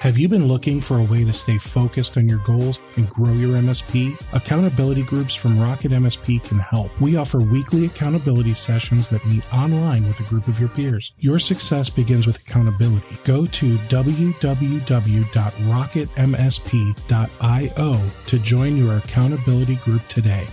Have you been looking for a way to stay focused on your goals and grow your MSP? Accountability groups from RocketMSP can help. We offer weekly accountability sessions that meet online with a group of your peers. Your success begins with accountability. Go to www.rocketmsp.io to join your accountability group today.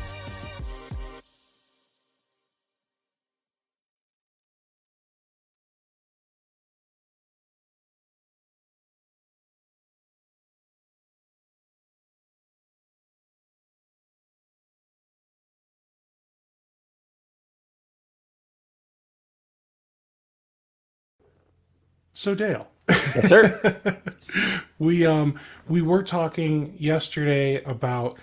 So Dale. Yes, sir. we were talking yesterday about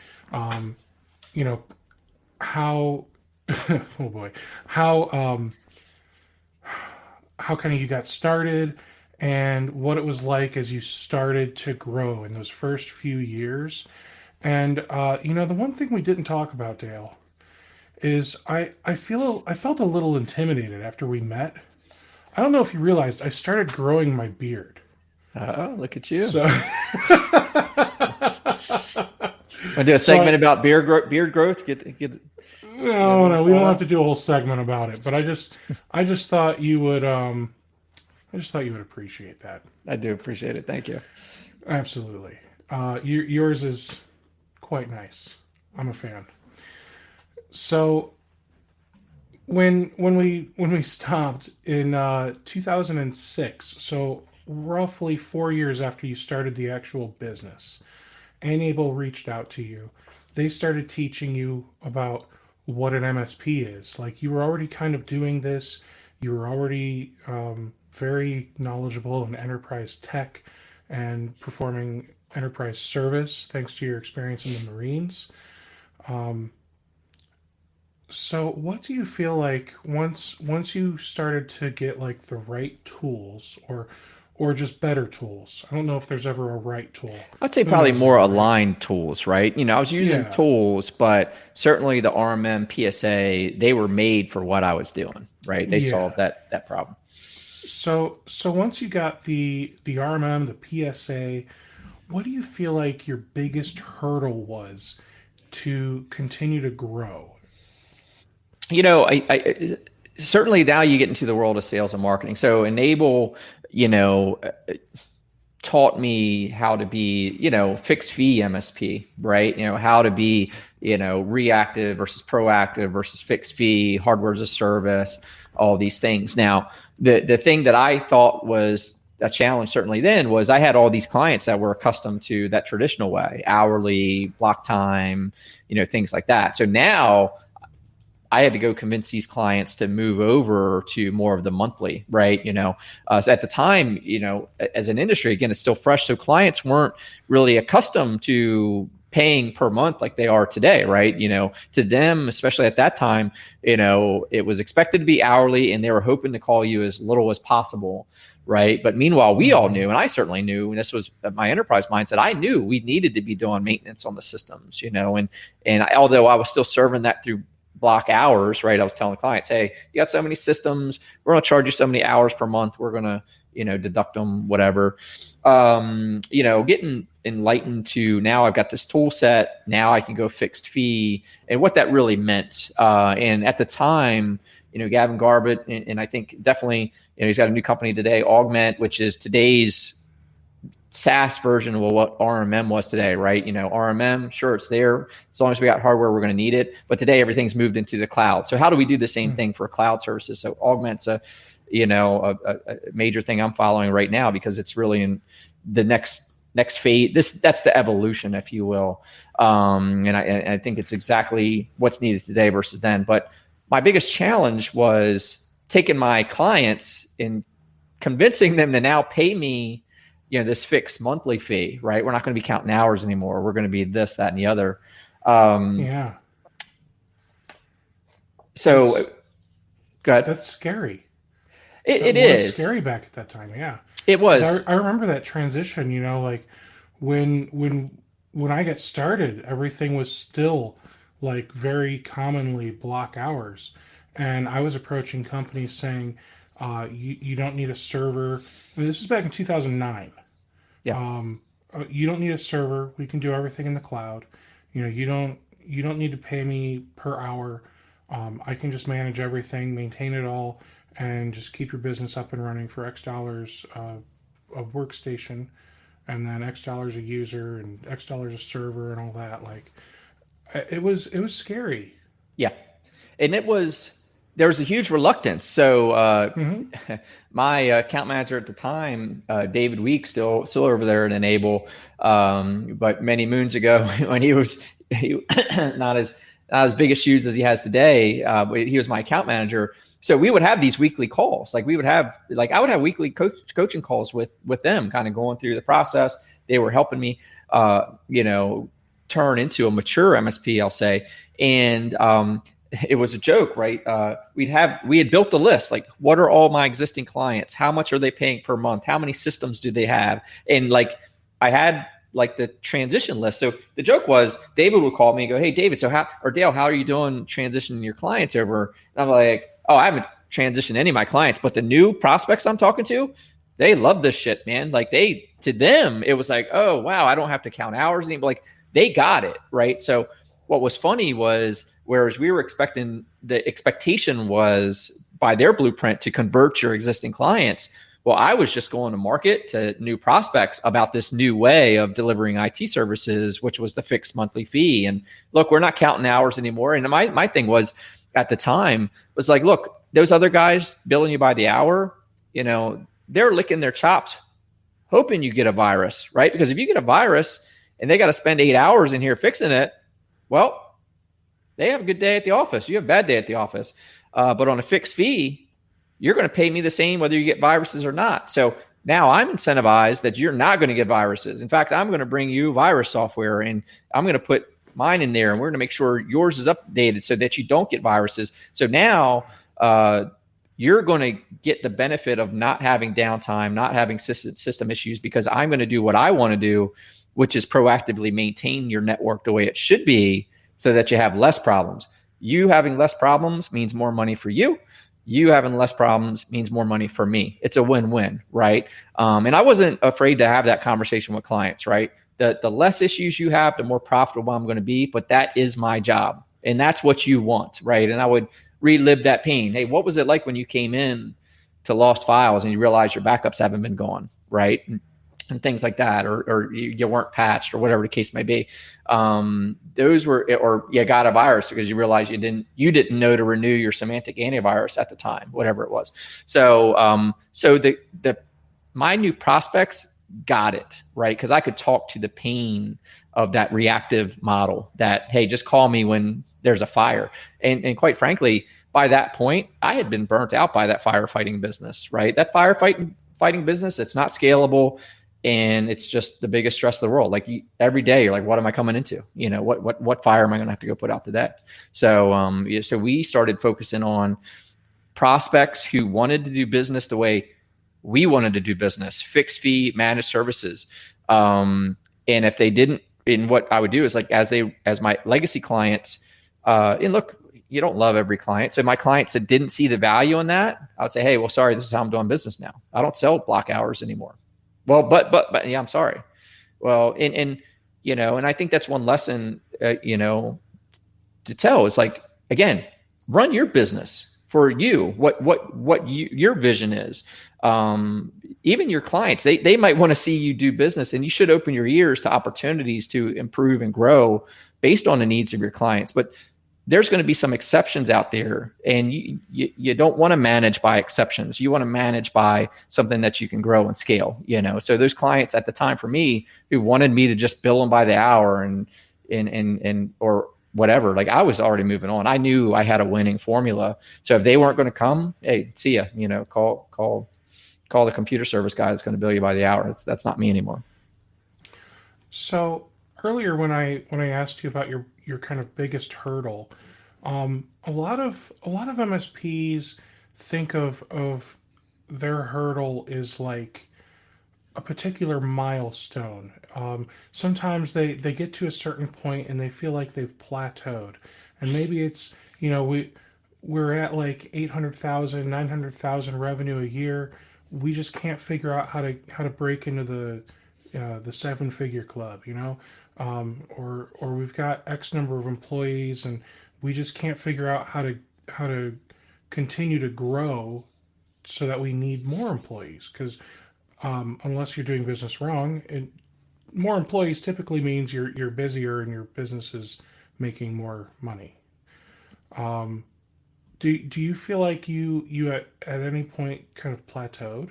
how oh boy how kind of you got started and what it was like as you started to grow in those first few years. And the one thing we didn't talk about, Dale, is I felt a little intimidated after we met. I don't know if you realized I started growing my beard. Oh, look at you. So Want to do a segment about beard growth? No, we don't have to do a whole segment about it. But I just thought you would appreciate that. I do appreciate it. Thank you. Absolutely. Yours is quite nice. I'm a fan. So when we stopped in 2006, so roughly 4 years after you started the actual business, Enable reached out to you. They started teaching you about what an MSP is. Like, you were already kind of doing this. You were already very knowledgeable in enterprise tech and performing enterprise service thanks to your experience in the Marines. So what do you feel like once you started to get like the right tools or just better tools? I don't know if there's ever a right tool. I'd say probably more aligned tools, right? I was using tools, but certainly the RMM, PSA, they were made for what I was doing, right? They solved that problem. So once you got the RMM, the PSA, what do you feel like your biggest hurdle was to continue to grow? I certainly now you get into the world of sales and marketing. So Enable, taught me how to be, fixed fee MSP, right? How to be, reactive versus proactive versus fixed fee, hardware as a service, all these things. Now, the thing that I thought was a challenge certainly then was I had all these clients that were accustomed to that traditional way, hourly, block time, things like that. So now I had to go convince these clients to move over to more of the monthly, right? So at the time, as an industry, again, it's still fresh. So clients weren't really accustomed to paying per month like they are today, right? To them, especially at that time, it was expected to be hourly and they were hoping to call you as little as possible, right? But meanwhile, we all knew, and I certainly knew, and this was my enterprise mindset, I knew we needed to be doing maintenance on the systems, and although I was still serving that through block hours, right? I was telling the clients, hey, you got so many systems, we're going to charge you so many hours per month. We're going to, deduct them, whatever. Getting enlightened to now I've got this tool set. Now I can go fixed fee and what that really meant. And at the time, Gavin Garbett, and I think definitely, he's got a new company today, Augment, which is today's SaaS version of what RMM was today, right? RMM, sure, it's there. As long as we got hardware, we're going to need it. But today, everything's moved into the cloud. So how do we do the same thing for cloud services? So Augment's a major thing I'm following right now because it's really in the next phase. That's the evolution, if you will. And I think it's exactly what's needed today versus then. But my biggest challenge was taking my clients and convincing them to now pay me this fixed monthly fee, right? We're not going to be counting hours anymore. We're going to be this, that, and the other. So go ahead. That's scary. It is scary back at that time. Yeah, it was. I remember that transition, like when I got started, everything was still like very commonly block hours. And I was approaching companies saying, you don't need a server. I mean, this is back in 2009. Yeah. You don't need a server. We can do everything in the cloud. You don't need to pay me per hour. I can just manage everything, maintain it all, and just keep your business up and running for X dollars a workstation, and then X dollars a user, and X dollars a server, and all that. Like it was scary. Yeah. And there was a huge reluctance. So Mm-hmm. my account manager at the time, David Week, still over there at Enable, but many moons ago when he not as big of shoes as he has today, but he was my account manager. So we would have these weekly calls. Like I would have weekly coaching calls with them, kind of going through the process. They were helping me, turn into a mature MSP, I'll say. And it was a joke, right? We had built the list, like, what are all my existing clients? How much are they paying per month? How many systems do they have? And like, I had like the transition list. So the joke was David would call me and go, "Hey, David, Dale, how are you doing transitioning your clients over?" And I'm like, "Oh, I haven't transitioned any of my clients, but the new prospects I'm talking to, they love this shit, man. Like to them, it was like, oh, wow, I don't have to count hours anymore. Like they got it, right?" So what was funny was, whereas we were expecting, the expectation was by their blueprint to convert your existing clients. Well, I was just going to market to new prospects about this new way of delivering IT services, which was the fixed monthly fee. And look, we're not counting hours anymore. And my thing was, at the time, was like, look, those other guys billing you by the hour, they're licking their chops, hoping you get a virus, right? Because if you get a virus and they got to spend 8 hours in here fixing it, well, they have a good day at the office. You have a bad day at the office. But on a fixed fee, you're going to pay me the same whether you get viruses or not. So now I'm incentivized that you're not going to get viruses. In fact, I'm going to bring you virus software, and I'm going to put mine in there, and we're going to make sure yours is updated so that you don't get viruses. So now you're going to get the benefit of not having downtime, not having system issues, because I'm going to do what I want to do, which is proactively maintain your network the way it should be, so that you have less problems. You having less problems means more money for you. You having less problems means more money for me. It's a win-win, right? And I wasn't afraid to have that conversation with clients, right? The less issues you have, the more profitable I'm going to be, but that is my job. And that's what you want, right? And I would relive that pain. Hey, what was it like when you came in to lost files and you realize your backups haven't been gone, right? And things like that, or you weren't patched, or whatever the case may be. Those were, or you got a virus because you realized you didn't know to renew your semantic antivirus at the time, whatever it was. So my new prospects got it, right? Because I could talk to the pain of that reactive model, that, hey, just call me when there's a fire. And quite frankly, by that point, I had been burnt out by that firefighting business, right? That fighting business, it's not scalable. And it's just the biggest stress of the world. Like every day, you're like, what am I coming into? What fire am I going to have to go put out today? So, so we started focusing on prospects who wanted to do business the way we wanted to do business, fixed fee, managed services. And if they didn't, and what I would do is, like, as my legacy clients, and look, you don't love every client. So my clients that didn't see the value in that, I would say, hey, well, sorry, this is how I'm doing business now. I don't sell block hours anymore. Well, but yeah, I'm sorry. Well, and I think that's one lesson, to tell. It's like, again, run your business for you. Your vision is. Even your clients, they might want to see you do business, and you should open your ears to opportunities to improve and grow based on the needs of your clients. But there's going to be some exceptions out there, and you don't want to manage by exceptions. You want to manage by something that you can grow and scale, So those clients at the time for me who wanted me to just bill them by the hour and or whatever, like, I was already moving on. I knew I had a winning formula. So if they weren't going to come, hey, see ya, call the computer service guy that's going to bill you by the hour. That's not me anymore. So earlier, when I asked you about your kind of biggest hurdle, a lot of MSPs think of their hurdle is like a particular milestone. Sometimes they get to a certain point and they feel like they've plateaued, and maybe it's, we're at like 800,000, 900,000 revenue a year. We just can't figure out how to break into the seven figure club, or we've got X number of employees and we just can't figure out how to continue to grow so that we need more employees because unless you're doing business wrong, and more employees typically means you're busier and your business is making more money. Do you feel like you at any point kind of plateaued?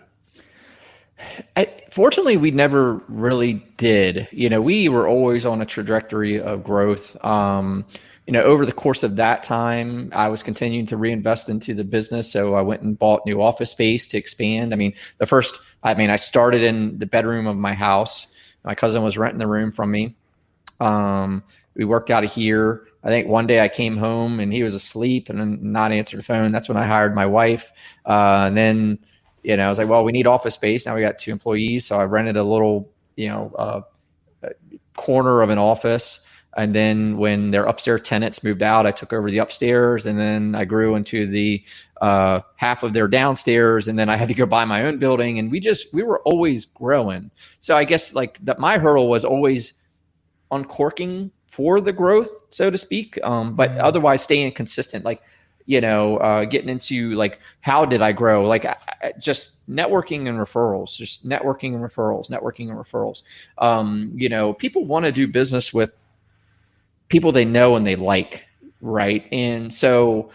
Fortunately, we never really did. We were always on a trajectory of growth. Over the course of that time, I was continuing to reinvest into the business. So I went and bought new office space to expand. I started in the bedroom of my house. My cousin was renting the room from me. We worked out of here. I think one day I came home and he was asleep and not answered the phone. That's when I hired my wife. And then, I was like, well, we need office space. Now we got 2 employees. So I rented a little, corner of an office. And then when their upstairs tenants moved out, I took over the upstairs, and then I grew into the half of their downstairs. And then I had to go buy my own building, and we were always growing. So I guess my hurdle was always uncorking for the growth, so to speak. But otherwise staying consistent, getting into how did I grow? Just networking and referrals, networking and referrals. People want to do business with people they know and they like, right? And so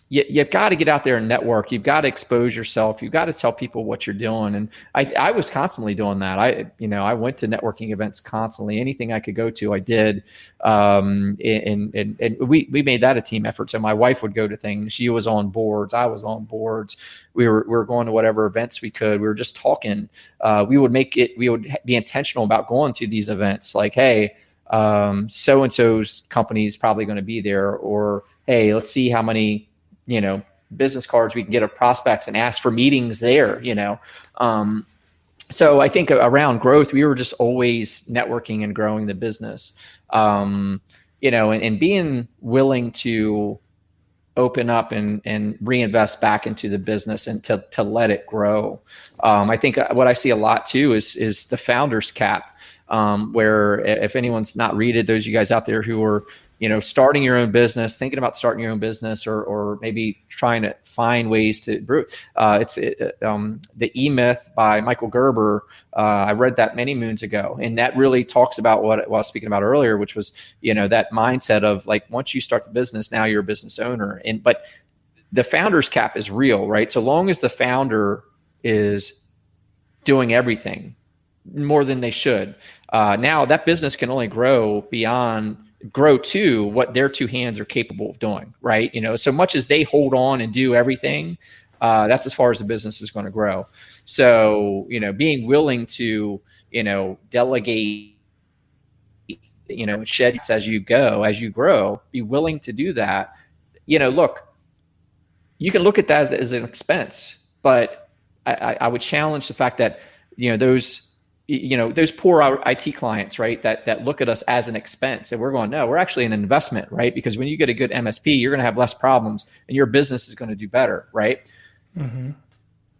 you've got to get out there and network. You've got to expose yourself. You've got to tell people what you're doing. And I was constantly doing that. I went to networking events constantly. Anything I could go to, I did. And we made that a team effort. So my wife would go to things. She was on boards. I was on boards. We were going to whatever events we could. We were just talking. We would be intentional about going to these events. Like, hey, so-and-so's company is probably going to be there, or, hey, let's see how many, business cards we can get of prospects and ask for meetings there, So I think around growth, we were just always networking and growing the business, and being willing to open up and reinvest back into the business and to let it grow. I think what I see a lot too is the founder's cap. Where if anyone's not read it, those of you guys out there who are, starting your own business, thinking about starting your own business, or maybe trying to find ways to brew. It's The E-Myth by Michael Gerber. I read that many moons ago, and that really talks about what I was speaking about earlier, which was, that mindset of once you start the business, now you're a business owner. But the founder's cap is real, right? So long as the founder is doing everything more than they should, now that business can only grow to what their 2 hands are capable of doing, right? So much as they hold on and do everything, that's as far as the business is going to grow. So, being willing to, delegate, shed as you grow, be willing to do that. Look, you can look at that as an expense, but I would challenge the fact that, those poor IT clients, right, that look at us as an expense, and we're going, no, we're actually an investment, right? Because when you get a good MSP, you're going to have less problems and your business is going to do better, right? Mm-hmm.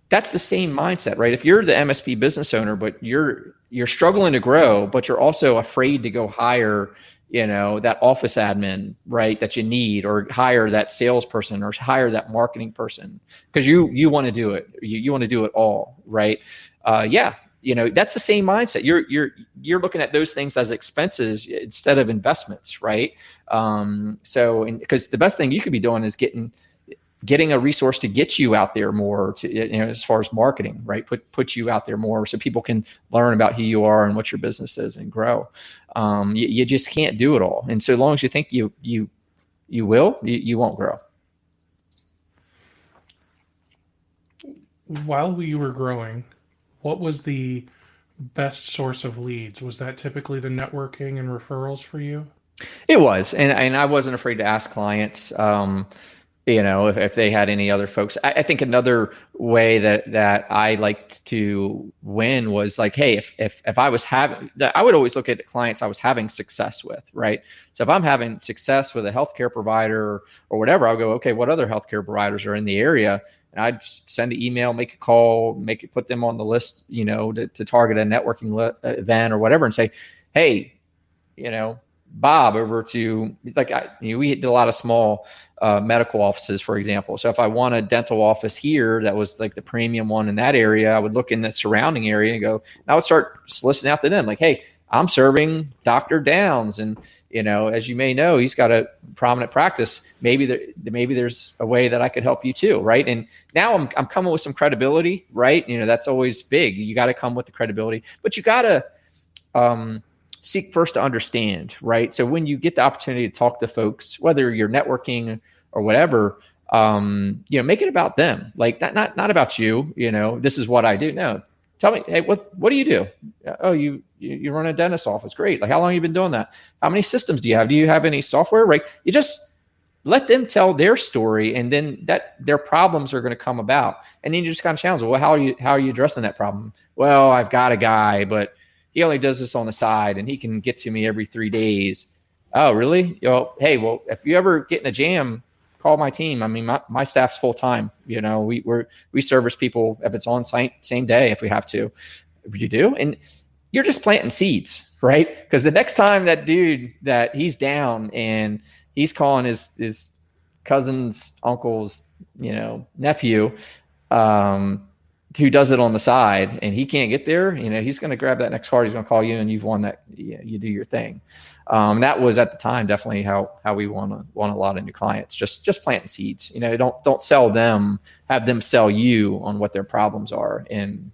That's the same mindset, right? If you're the MSP business owner, but you're struggling to grow, but you're also afraid to go hire, that office admin, right, that you need, or hire that salesperson, or hire that marketing person, because you want to do it. You want to do it all, right? That's the same mindset. You're looking at those things as expenses instead of investments, right? Because the best thing you could be doing is getting a resource to get you out there more, to, as far as marketing, right? Put you out there more so people can learn about who you are and what your business is and grow. You just can't do it all. And so long as you think you will, you won't grow. While we were growing, what was the best source of leads? Was that typically the networking and referrals for you? It was. And I wasn't afraid to ask clients, if they had any other folks. I think another way that I liked to win was hey, if I was I would always look at clients I was having success with, right? So if I'm having success with a healthcare provider or whatever, I'll go, okay, what other healthcare providers are in the area? And I'd just send an email, make a call, put them on the list, to target a networking event or whatever, and say, hey, Bob over to we did a lot of small medical offices, for example. So if I want a dental office here that was like the premium one in that area, I would look in the surrounding area and go, and I would start soliciting out to them like, hey, I'm serving Dr. Downs, and as you may know, he's got a prominent practice. Maybe there's a way that I could help you too, right? And now I'm coming with some credibility, right? That's always big. You got to come with the credibility, but you got to seek first to understand, right? So when you get the opportunity to talk to folks, whether you're networking or whatever, make it about them, like not about you. This is what I do. No, tell me, hey, what do you do? Oh, you run a dentist office. Great. Like, how long have you been doing that? How many systems do you have? Do you have any software? Right? You just let them tell their story, and then their problems are going to come about. And then you just kind of challenge them. Well, how are you addressing that problem? Well, I've got a guy, but he only does this on the side, and he can get to me every 3 days. Oh, really? Hey, if you ever get in a jam, call my team. I mean, my staff's full time. We service people if it's on site same day if we have to. You do, and you're just planting seeds, right? Because the next time that dude that he's down and he's calling his cousin's uncle's nephew, who does it on the side, and he can't get there, he's going to grab that next card. He's going to call you, and you've won that. You do your thing. That was at the time definitely how we won a lot of new clients. Just planting seeds. Don't sell them. Have them sell you on what their problems are, and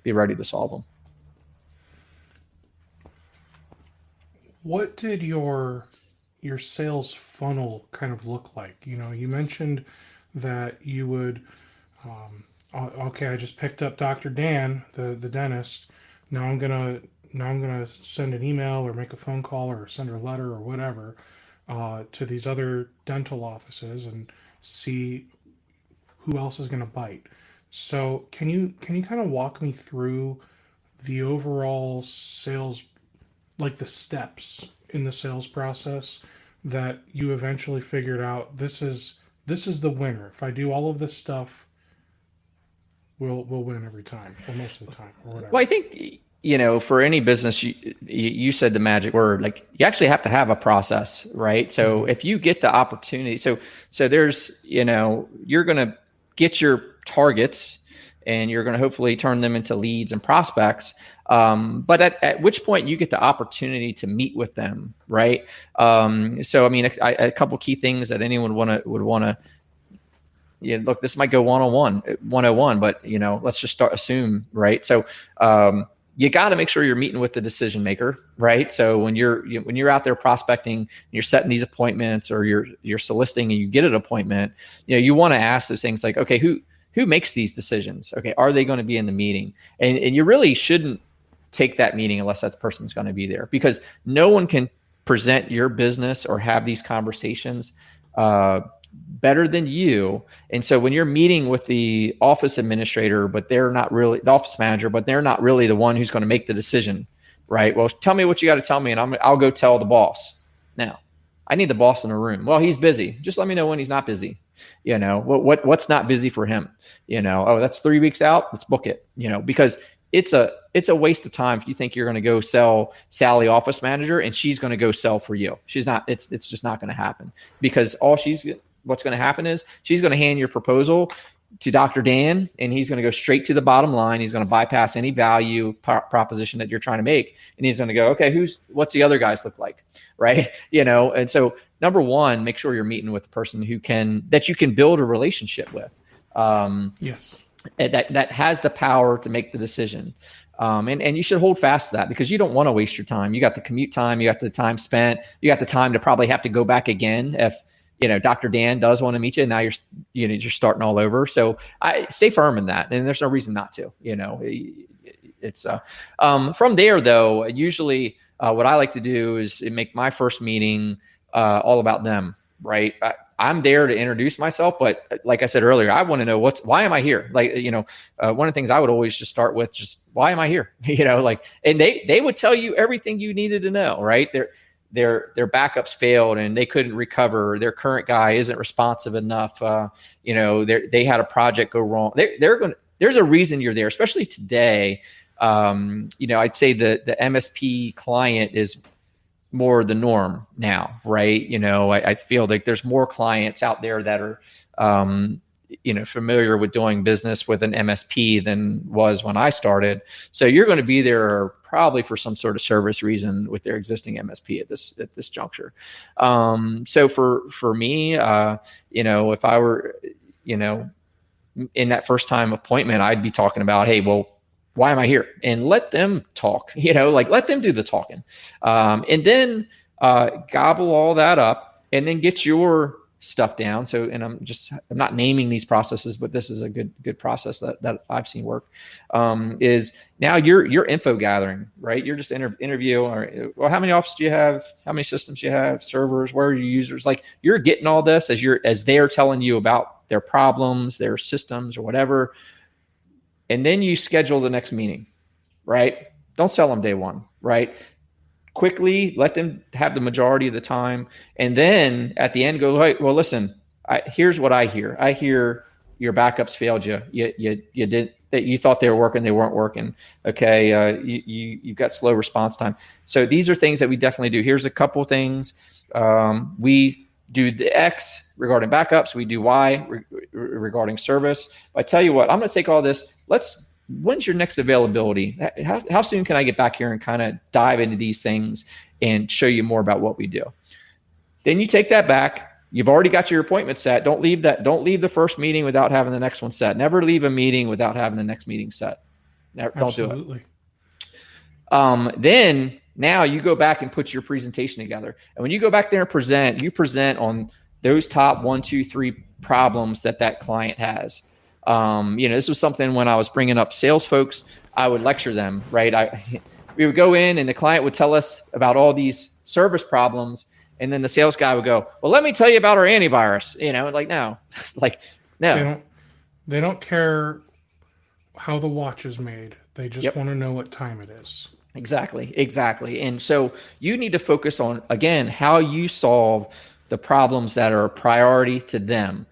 be ready to solve them. What did your sales funnel kind of look like? You mentioned that you would. Okay, I just picked up Dr. Dan, the dentist. Now I'm gonna send an email or make a phone call or send a letter or whatever to these other dental offices and see who else is gonna bite. So can you kind of walk me through the overall sales, like the steps in the sales process that you eventually figured out this is the winner. If I do all of this stuff, we'll win every time, or most of the time, or whatever. Well, I think for any business, you said the magic word. Like, you actually have to have a process, right? So if you get the opportunity, so there's you're going to get your targets, and you're going to hopefully turn them into leads and prospects. But at which point you get the opportunity to meet with them, right? So I mean, a couple key things that anyone would want to. Look, this might go 101, but let's just assume, right? So you got to make sure you're meeting with the decision maker, right? So when you're out there prospecting, and you're setting these appointments, or you're soliciting and you get an appointment, you want to ask those things like, okay, who makes these decisions? Okay, are they going to be in the meeting? And you really shouldn't take that meeting unless that person's going to be there, because no one can present your business or have these conversations better than you. And so when you're meeting with the office administrator, but they're not really the office manager, but they're not really the one who's going to make the decision, right? Well, tell me what you got to tell me, and I'll go tell the boss. Now, I need the boss in a room. Well, he's busy. Just let me know when he's not busy. What's not busy for him? Oh, that's 3 weeks out. Let's book it. Because it's a waste of time if you think you're going to go sell Sally, office manager, and she's going to go sell for you. She's not. It's just not going to happen, because what's going to happen is she's going to hand your proposal to Dr. Dan, and he's going to go straight to the bottom line. He's going to bypass any value proposition that you're trying to make. And he's going to go, okay, what's the other guys look like? Right. And so number one, make sure you're meeting with the person that you can build a relationship with. Yes. That has the power to make the decision. And you should hold fast to that, because you don't want to waste your time. You got the commute time, you got the time spent, you got the time to probably have to go back again if Dr. Dan does want to meet you, and now you're starting all over. So I stay firm in that, and there's no reason not to. It's from there though. Usually, what I like to do is make my first meeting all about them. Right, I'm there to introduce myself, but like I said earlier, I want to know why am I here? Like one of the things I would always just start with, just why am I here? And they would tell you everything you needed to know. Right, their backups failed and they couldn't recover. Their current guy isn't responsive enough. They had a project go wrong. There's a reason you're there, especially today. I'd say the MSP client is more the norm now, right? I feel like there's more clients out there that are, familiar with doing business with an MSP than was when I started. So you're going to be there probably for some sort of service reason with their existing MSP at this juncture. So for me, if I were, in that first time appointment, I'd be talking about, hey, well, why am I here? And let them talk, let them do the talking. And then gobble all that up and then get your stuff down. So, and I'm not naming these processes, but this is a good process that I've seen work, is now you're info gathering, right? You're just interview or, well, how many offices do you have? How many systems do you have? Servers? Where are your users? Like you're getting all this as they're telling you about their problems, their systems or whatever. And then you schedule the next meeting, right? Don't sell them day one, right? Quickly let them have the majority of the time. And then at the end go, hey, well, listen, here's what I hear. I hear your backups failed you. You did that. You thought they were working. They weren't working. Okay. You've got slow response time. So these are things that we definitely do. Here's a couple of things. We do the X regarding backups. We do Y regarding service. I tell you what, I'm going to take all this. When's your next availability? How soon can I get back here and kind of dive into these things and show you more about what we do? Then you take that back. You've already got your appointment set. Don't leave the first meeting without having the next one set. Never leave a meeting without having the next meeting set. Don't do it. Then now you go back and put your presentation together. And when you go back there and you present on those top 1, 2, 3 problems that client has. This was something when I was bringing up sales folks, I would lecture them, right? We would go in and the client would tell us about all these service problems. And then the sales guy would go, well, let me tell you about our antivirus, no. They don't care how the watch is made. They just want to know what time it is. Exactly. And so you need to focus on, again, how you solve the problems that are a priority to them.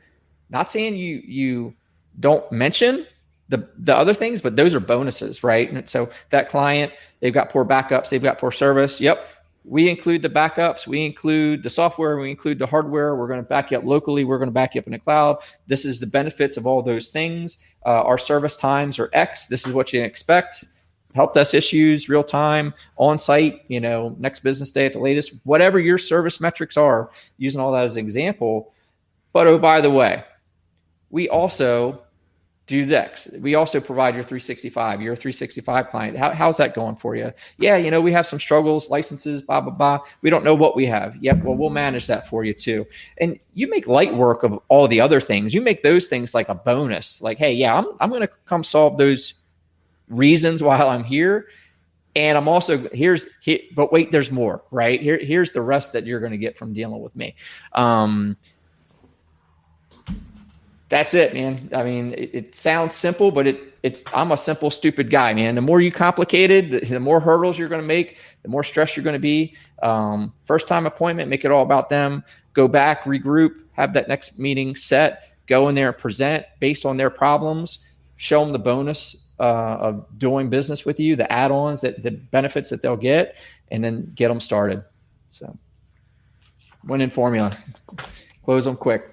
Not saying you don't mention the other things, but those are bonuses, right? And so that client, they've got poor backups, they've got poor service. Yep. We include the backups, we include the software, we include the hardware. We're going to back you up locally. We're going to back you up in the cloud. This is the benefits of all those things. Our service times are X. This is what you expect. Help desk issues, real time, on site, next business day at the latest, whatever your service metrics are, using all that as an example. But oh, by the way, we also do this. We also provide your 365. You're a 365 client. How's that going for you? Yeah, we have some struggles, licenses, blah, blah, blah. We don't know what we have. Yep, well, we'll manage that for you too. And you make light work of all the other things. You make those things like a bonus. Like, hey, yeah, I'm going to come solve those reasons while I'm here. And I'm also but wait, there's more, right? Here's the rest that you're going to get from dealing with me. That's it, man. I mean, it sounds simple, but I'm a simple, stupid guy, man. The more you complicate it, the more hurdles you're going to make, the more stress you're going to be. First time appointment, make it all about them. Go back, regroup, have that next meeting set, go in there and present based on their problems, show them the bonus of doing business with you, the add-ons, the benefits that they'll get, and then get them started. So winning formula, close them quick.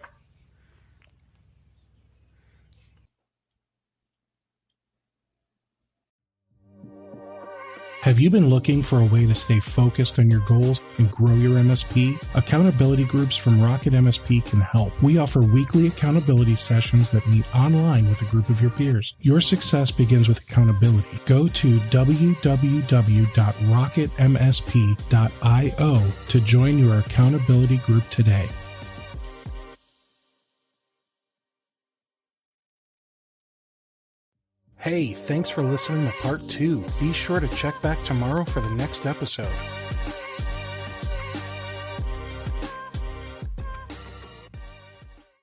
Have you been looking for a way to stay focused on your goals and grow your MSP? Accountability groups from RocketMSP can help. We offer weekly accountability sessions that meet online with a group of your peers. Your success begins with accountability. Go to www.rocketmsp.io to join your accountability group today. Hey, thanks for listening to part 2. Be sure to check back tomorrow for the next episode.